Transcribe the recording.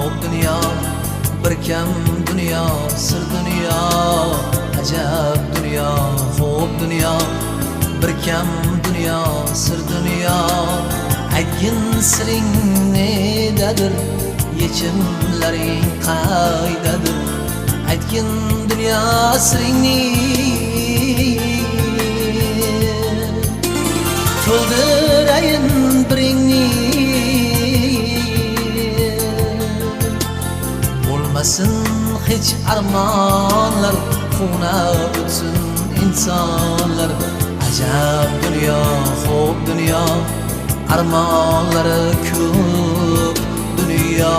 xo'p dunyo, bir kam dunyo, sir dunyo, ajab dunyo, xo'p dunyo, bir kam dunyo, sir dunyo. Aytgin siring nedadir, yechimlaring qaydadir? Aytgin dunyo siringni, to'ldirayin biringni. Bo'lmasin hech armonlar, quvnab o'tsin insonlar. Ajab dunyo, xo'p dunyo, armonlari ko'p dunyo.